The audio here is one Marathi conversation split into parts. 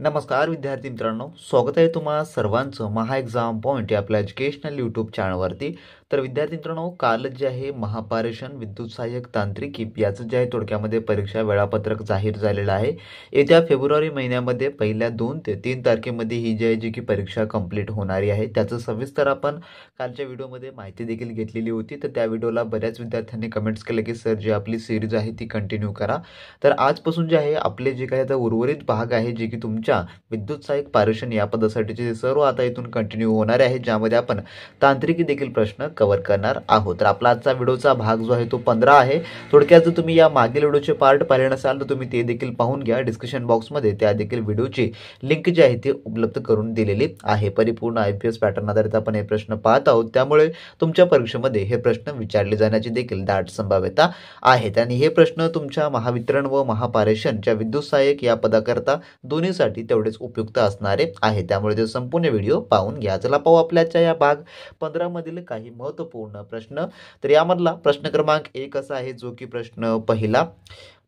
नमस्कार विद्यार्थी मित्रांनो, स्वागत आहे तुम्हा सर्वांचं महा एक्झाम पॉईंट या आपल्या एज्युकेशनल यूट्यूब चॅनलवरती। तर विद्यार्थी मित्रांनो, कालच जे आहे महापारेषण विद्युत सहाय्यक तांत्रिकी याचं जे आहे थोडक्यामध्ये परीक्षा वेळापत्रक जाहीर झालेलं आहे। येत्या फेब्रुवारी महिन्यामध्ये पहिल्या 2 ते 3 तारखेमध्ये ही जी आहे जी की परीक्षा कंप्लीट होणारी आहे, त्याचं सविस्तर आपण कालच्या व्हिडिओमध्ये माहिती देखील घेतलेली होती। तर त्या व्हिडिओला बऱ्याच विद्यार्थ्यांनी कमेंट्स केले की सर जी आपली सिरीज आहे ती कंटिन्यू करा। तर आजपासून जे आहे आपले जे काही आता उर्वरित भाग आहे जे की तुमच्या विद्युत सहाय्यक पारेषण या पदासाठीचे सर्व आता इथून कंटिन्यू होणार आहे, ज्यामध्ये आपण तांत्रिकी देखील प्रश्न कव्हर करणार आहोत। तर आपला आजचा व्हिडिओचा भाग जो आहे तो 15 आहे। थोडक्यात जर तुम्ही या मागील व्हिडिओचे पार्ट पाहिले नसाल तर तुम्ही ते देखील पाहून घ्या। डिस्क्रिप्शन बॉक्समध्ये त्या देखील व्हिडिओची लिंक जी आहे ती उपलब्ध करून दिलेली आहे। परिपूर्ण IPS पॅटर्न आधारित आपण हे प्रश्न पाहत आहोत, त्यामुळे तुमच्या परीक्षेमध्ये हे प्रश्न विचारले जाण्याची देखील दाट संभाव्यता आहे। आणि हे प्रश्न तुमच्या महावितरण व महापारेषणच्या विद्युत सहाय्यक या पदाकरता दोन्हीसाठी तेवढेच उपयुक्त असणारे आहे, त्यामुळे ते संपूर्ण व्हिडिओ पाहून घ्या। चला पाहू आपल्याच्या या भाग 15 मधील काही महत्त्वपूर्ण प्रश्न। तर यामधला प्रश्न क्रमांक 1 असा आहे, जो की प्रश्न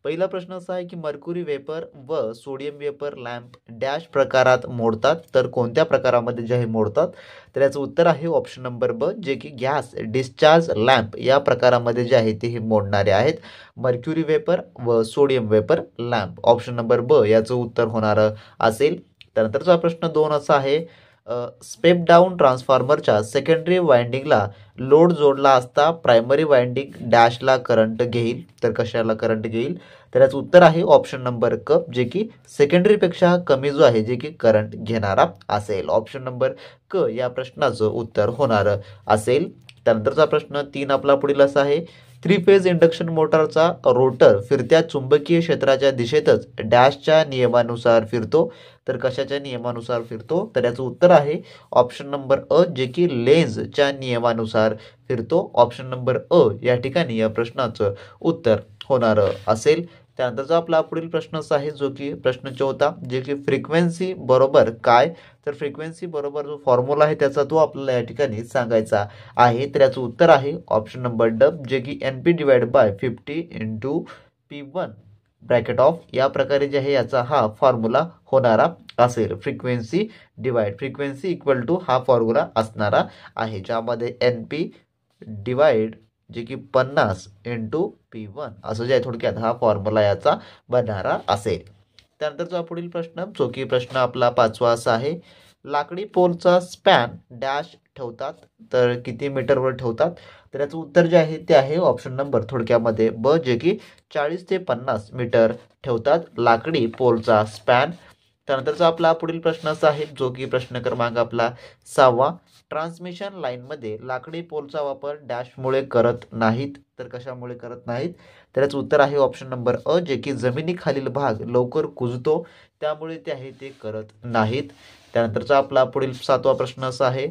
पहिला प्रश्न असा आहे की मर्क्युरी वेपर व सोडियम वेपर लॅम्प डॅश प्रकारात मोडतात, तर कोणत्या प्रकारामध्ये जे आहे मोडतात? तर याचं उत्तर आहे ऑप्शन नंबर ब, जे की गॅस डिस्चार्ज लॅम्प या प्रकारामध्ये जे आहे ते हे मोडणारे आहेत। मर्क्युरी वेपर व sodium vapour lamp, option number ब याचं उत्तर होणार असेल। त्यानंतरचा प्रश्न 2 असा आहे, स्टेप डाऊन ट्रान्सफॉर्मरच्या सेकंडरी वाइंडिंगला लोड जोडला असता प्रायमरी वाइंडिंग डॅशला करंट घेईल, तर कशाला करंट घेईल? तर याचं उत्तर आहे ऑप्शन नंबर क, जे की सेकंडरीपेक्षा कमी जो आहे जे की करंट घेणारा असेल। ऑप्शन नंबर क या प्रश्नाचं उत्तर होणार असेल। त्यानंतरचा प्रश्न 3 आपला पुढील असा आहे, 3 फेज इंडक्शन मोटरचा रोटर फिरत्या चुंबकीय क्षेत्राच्या दिशेतच डॅशच्या नियमानुसार फिरतो, तर कशाच्या नियमानुसार फिरतो? तर याचं उत्तर आहे ऑप्शन नंबर अ, जे की लेन्झच्या नियमानुसार फिरतो। ऑप्शन नंबर अ या ठिकाणी या प्रश्नाचं उत्तर होणार असेल। त्यानंतरचा आपला पुढील प्रश्न असा आहे, जो की प्रश्न 4, जे की फ्रिक्वेन्सी बरोबर काय? तर फ्रिक्वेन्सी बरोबर जो फॉर्म्युला आहे त्याचा तो आपल्याला या ठिकाणी सांगायचा आहे। तर याचं उत्तर आहे ऑप्शन नंबर ड, जे की NP divide by 50 × P1 bracket of या प्रकारे जे आहे याचा हा फॉर्म्युला होणारा असेल। फ्रिक्वेन्सी इक्वल टू हा फॉर्म्युला असणारा आहे, ज्यामध्ये NP डिवाइड जे की 50 × P1 असं जे आहे थोडक्यात हा फॉर्म्युला याचा बनणारा असेल। त्यानंतरचा पुढील प्रश्न, जो की प्रश्न आपला 5वा असा आहे, लाकडी पोलचा स्पॅन डॅश ठेवतात, तर किती मीटरवर ठेवतात? तर याचं उत्तर जे आहे ते आहे ऑप्शन नंबर थोडक्यामध्ये ब, जे की 40 ते 50 मीटर ठेवतात लाकडी पोलचा स्पॅन। त्यानंतरचा आपला पुढील प्रश्न असा आहे, जो की प्रश्न क्रमांक आपला 6वा, ट्रान्समिशन लाईनमध्ये लाकडी पोलचा वापर डॅशमुळे करत नाहीत, तर कशामुळे करत नाहीत? तर याचं उत्तर आहे ऑप्शन नंबर अ, जे की जमिनीखालील भाग लवकर कुजतो त्यामुळे ते आहे ते करत नाहीत। त्यानंतरचा आपला पुढील 7वा प्रश्न असा आहे,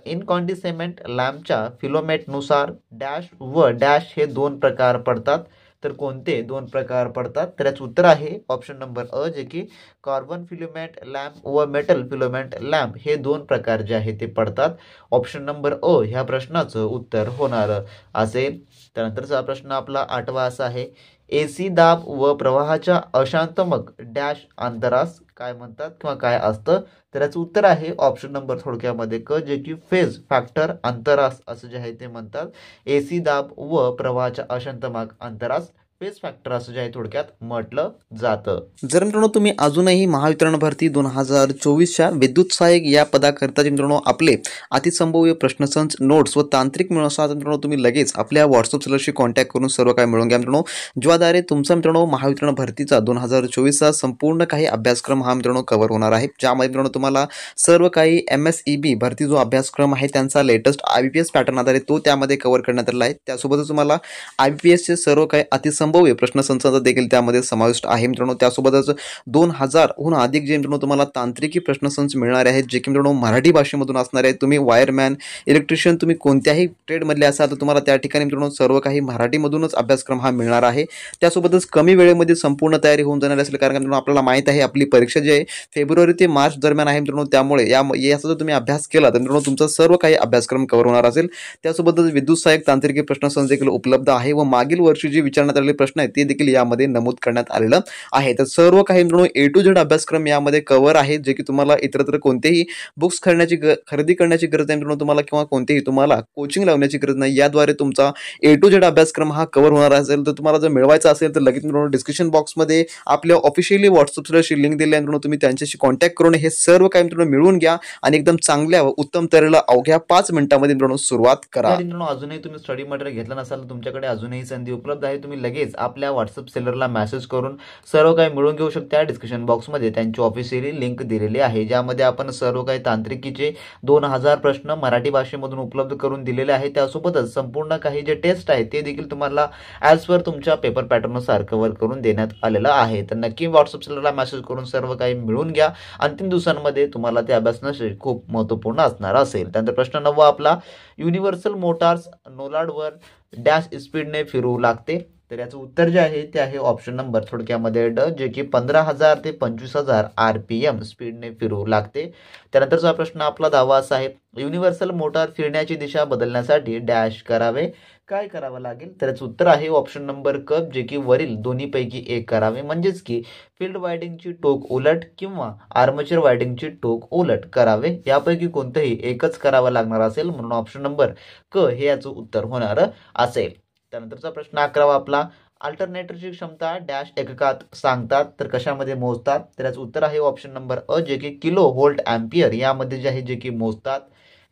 इनकॉन्डिसेमेंट लॅम्पच्या फिलोमेटनुसार डॅश व डॅश हे 2 प्रकार पडतात, तर कोणते 2 प्रकार पडतात? तर याचं उत्तर आहे ऑप्शन नंबर अ, जे की कार्बन फिलोमेंट लॅम्प व मेटल फिलोमेंट लॅम्प हे 2 प्रकार जे आहे ते पडतात। ऑप्शन नंबर अ ह्या प्रश्नाचं उत्तर होणार असेल। त्यानंतरचा प्रश्न आपला 8वा असा आहे, AC दाब व प्रवाहाच्या अशांतमक डॅश अंतरास काय म्हणतात किंवा काय असतं? तर याचं उत्तर आहे ऑप्शन नंबर थोडक्यामध्ये क, जे की फेज फॅक्टर अंतरास असं जे आहे ते म्हणतात। AC दाब व प्रवाहाच्या अशांतमक अंतरास फेज फॅक्टर असं जे आहे थोडक्यात म्हटलं जातं। जर मित्रांनो तुम्ही अजूनही महावितरण भरती 2024च्या विद्युत सहाय्यक या पदाकरता मित्रांनो आपले अतिसंभाव्य प्रश्नसंच नोट्स व तांत्रिक मिळवून असाल मित्रांनो तुम्ही लगेच आपल्या व्हॉट्सअप चॅनलशी कॉन्टॅक्ट करून सर्व काय मिळवून घ्या मित्रांनो, ज्याद्वारे तुमचा मित्रांनो महावितरण भरतीचा 2024चा संपूर्ण काही अभ्यासक्रम हा मित्रांनो कव्हर होणार आहे, ज्यामध्ये मित्रांनो तुम्हाला सर्व काही MSEB भरती जो अभ्यासक्रम आहे त्यांचा लेटेस्ट IBPS पॅटर्न आधारित तो त्यामध्ये कव्हर करण्यात आलेला आहे। त्यासोबतच तुम्हाला IBPSचे सर्व काही अतिसंभाव्य प्रश्नसंचाचा देखील त्यामध्ये समाविष्ट आहे मित्रांनो। त्यासोबतच 2000हून अधिक जे मित्रांनो तुम्हाला तांत्रिकी प्रश्नसंच मिळणार आहेत, जे की मित्रांनो मराठी भाषेमधून असणार आहेत। तुम्ही वायरमॅन, इलेक्ट्रिशियन तुम्ही कोणत्याही ट्रेडमधले असाल तर तुम्हाला त्या ठिकाणी मित्रांनो सर्व काही मराठीमधूनच अभ्यासक्रम हा मिळणार आहे। त्यासोबतच कमी वेळेमध्ये संपूर्ण तयारी होऊन जाणार असेल, कारण मित्रांनो आपल्याला माहित आहे आपली परीक्षा जी आहे फेब्रुवारी ते मार्च दरम्यान आहे मित्रांनो, त्यामुळे याचा जर तुम्ही अभ्यास केला तर मित्रांनो तुमचा सर्व काही अभ्यासक्रम कव्हर होणार असेल। त्यासोबतच विद्युत सहाय्यक तांत्रिकी प्रश्नसंच देखील उपलब्ध आहे व मागील वर्षी जी विचारण्यात आलेले प्रश्न आहेत ते देखील यामध्ये नमूद करण्यात आलेलं आहे. तर सर्व काही मित्रांनो A to Z अभ्यासक्रम यामध्ये कव्हर आहे, जे की तुम्हाला इतरत्र कोणतेही बुक्स खरेदी करण्याची गरज नाही मित्रांनो तुम्हाला, किंवा कोणतेही तुम्हाला कोचिंग लावण्याची गरज नाही. याद्वारे तुमचा A to Z अभ्यासक्रम हा कव्हर होणार असेल. तर तुम्हाला जर मिळवायचा असेल तर लगेच मित्रांनो डिस्क्रिप्शन बॉक्समध्ये आपल्या ऑफिशियली व्हॉट्सअपची लिंक दिली आहे मित्रांनो, तुम्ही त्यांच्याशी कॉन्टॅक्ट करून हे सर्व काही मित्रांनो मिळवून घ्या आणि एकदम चांगल्या व उत्तम तऱ्हेला अवघ्या 5 मिनिटांमध्ये मित्रांनो सुरुवात करा. मित्रांनो अजूनही तुम्ही स्टडी मटेरियल घेतलं नसाल तर तुमच्याकडे अजूनही संधी उपलब्ध आहे. तुम्ही लगेच आपल्या व्हॉट्सअप सेलरला मेसेज करून सर्व काही मिळवून घेऊ शकता. डिस्क्रिप्शन बॉक्समध्ये त्यांची ऑफिशियली लिंक दिलेली आहे, ज्यामध्ये आपण सर्व काही तांत्रिकीचे 2000 प्रश्न मराठी भाषेमधून उपलब्ध करून दिलेले आहे. त्यासोबतच संपूर्ण काही जे टेस्ट आहे ते देखील तुम्हाला ॲज पर तुमच्या पेपर पॅटर्ननुसार कव्हर करून देण्यात आलेलं आहे. तर नक्की व्हॉट्सअप सेलरला मेसेज करून सर्व काही मिळवून घ्या. अंतिम दिवसांमध्ये तुम्हाला ते अभ्यासणं खूप महत्त्वपूर्ण असणार असेल. त्यानंतर प्रश्न 9 आपला, युनिव्हर्सल मोटार्स नोलाडवर डॅश स्पीडने फिरू लागते. तर याचं उत्तर जे आहे ते आहे ऑप्शन नंबर थोडक्यामध्ये ड, जे की 15,000 ते 25,000 RPM स्पीडने फिरू लागते. त्यानंतरचा प्रश्न आपला 10वा असा आहे, युनिव्हर्सल मोटार फिरण्याची दिशा बदलण्यासाठी डॅश करावे, काय करावं लागेल. तर याचं उत्तर आहे ऑप्शन नंबर क, जे की वरील दोन्हीपैकी एक करावे, म्हणजेच की फील्ड वायडिंगची टोक उलट किंवा आर्मेचर वायडिंगची टोक उलट करावे. यापैकी कोणतंही एकच करावं लागणार असेल, म्हणून ऑप्शन नंबर क हे याचं उत्तर होणार असेल. त्यानंतरचा प्रश्न 11वा आपला, अल्टरनेटरची क्षमता डॅश एककात सांगतात, तर कशामध्ये मोजतात. तर याचं उत्तर आहे ऑप्शन नंबर अ, जे की किलो व्होल्ट अँपियर यामध्ये जे आहे जे की मोजतात.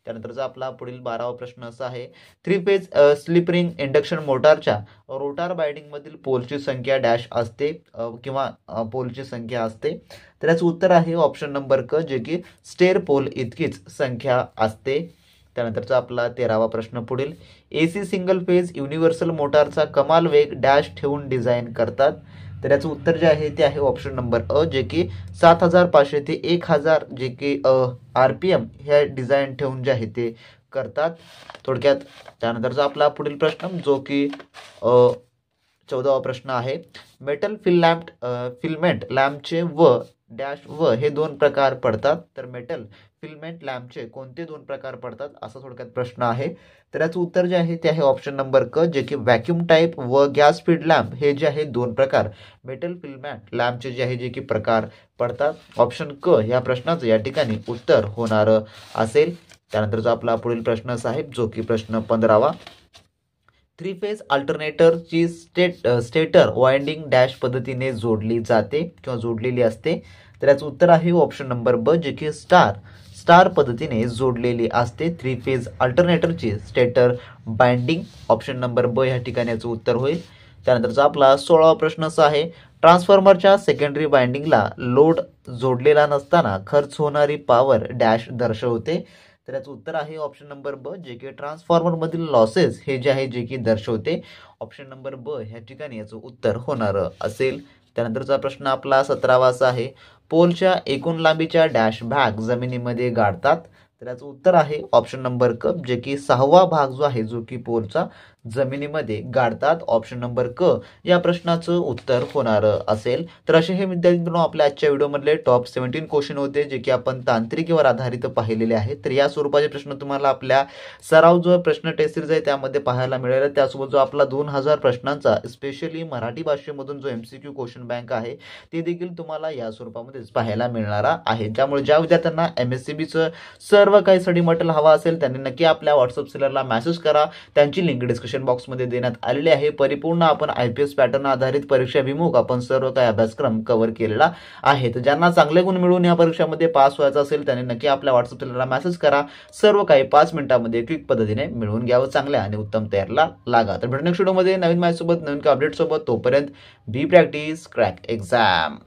त्यानंतरचा आपला पुढील 12वा प्रश्न असा आहे, 3 फेज स्लिप रिंग इंडक्शन मोटारच्या रोटार बाइंडिंगमधील पोलची संख्या डॅश असते किंवा पोलची संख्या असते. तर याचं उत्तर आहे ऑप्शन नंबर क, जे की स्टेर पोल इतकीच संख्या असते. त्यानंतरचा आपला 13वा प्रश्न पुढील, AC सिंगल फेज युनिव्हर्सल मोटारचा कमाल वेग डॅश ठेवून डिझाईन करतात. तर याचं उत्तर जे आहे ते आहे ऑप्शन नंबर अ, जे की 7,500 ते 1,000 जे की RPM ह्या डिझाईन ठेवून जे आहे ते करतात थोडक्यात. त्यानंतरचा आपला पुढील प्रश्न जो की 14वा प्रश्न आहे, मेटल फिल्मेंट लॅम्पचे व डॅश व हे 2 प्रकार पडतात. तर मेटल फिल्मेंट लॅम्पचे कोणते 2 प्रकार पडतात असा थोडक्यात प्रश्न आहे. तर याचं उत्तर जे आहे ते आहे ऑप्शन नंबर क, जे की व्हॅक्यूम टाईप व गॅस फीड लॅम्प हे जे आहे 2 प्रकार मेटल फिल्मेंट लॅम्पचे जे आहे जे की प्रकार पडतात. ऑप्शन क या प्रश्नाचं या ठिकाणी उत्तर होणार असेल. त्यानंतरचा आपला पुढील प्रश्न साहेब जो की प्रश्न 15वा, 3 फेज अल्टरनेटरची स्टेटर वाइंडिंग डॅश पद्धतीने जोडली जाते किंवा जोडलेली असते. तर याचं उत्तर आहे ऑप्शन नंबर ब, जे की स्टार पद्धतीने जोडलेली असते. 3 फेज अल्टरनेटरची स्टेटर बाइंडिंग ऑप्शन नंबर ब या ठिकाणी याचं उत्तर होईल. त्यानंतरचा आपला 16वा प्रश्न असा आहे, ट्रान्सफॉर्मरच्या सेकंडरी बाइंडिंगला लोड जोडलेला नसताना खर्च होणारी पॉवर डॅश दर्शवते. तर याचं उत्तर आहे ऑप्शन नंबर ब, जे की ट्रान्सफॉर्मरमधील लॉसेस हे जे आहे जे की दर्शवते. ऑप्शन नंबर ब ह्या ठिकाणी याचं उत्तर होणार असेल. त्यानंतरचा प्रश्न आपला 17वा असा आहे, पोलच्या एकूण लांबीच्या डॅश भाग जमिनीमध्ये गाडतात. तर याचं उत्तर आहे ऑप्शन नंबर क, जे की 6वा भाग जो आहे जो की पोलचा जमिनीमध्ये गाडतात. ऑप्शन नंबर क या प्रश्नाचं उत्तर होणार असेल. तर असे हे विद्यार्थी आपल्या आजच्या व्हिडिओमधले टॉप 17 क्वेश्चन होते, जे की आपण तांत्रिकेवर आधारित पाहिलेले आहेत. तर या स्वरूपाचे प्रश्न तुम्हाला आपल्या सराव जो प्रश्न टेस्ट सिरीज आहे त्यामध्ये पाहायला मिळेल. त्यासोबत जो आपला 2000 प्रश्नांचा स्पेशली मराठी भाषेमधून जो MCQ क्वेश्चन बँक आहे ते देखील तुम्हाला या स्वरूपामध्येच पाहायला मिळणार आहे. त्यामुळे ज्या विद्यार्थ्यांना MSCBचं सर्व काही स्टडी मटेरियल हवा असेल त्यांनी नक्की आपल्या व्हॉट्सअप सेलरला मेसेज करा. त्यांची लिंक डिस्क्रिप्शन बॉक्समध्ये देण्यात आलेली आहे. परिपूर्ण आपण IPS पॅटर्न आधारित परीक्षाभिमुख आपण सर्व काही अभ्यासक्रम कव्हर केलेला आहे. तर ज्यांना चांगले गुण मिळवून या परीक्षामध्ये पास व्हायचं असेल त्यांनी नक्की आपल्या व्हॉट्सअप सेलरला मेसेज करा. सर्व काही 5 मिनिटांमध्ये क्विक पद्धतीने मिळवून घ्यावं. चांगल्या आणि उत्तम तयारीला लागा. तर भेटू नेक्स्ट व्हिडिओमध्ये नवीन माहितीसोबत नवीन अपडेट सोबत. तोपर्यंत बी प्रॅक्टिस क्रॅक एक्झाम.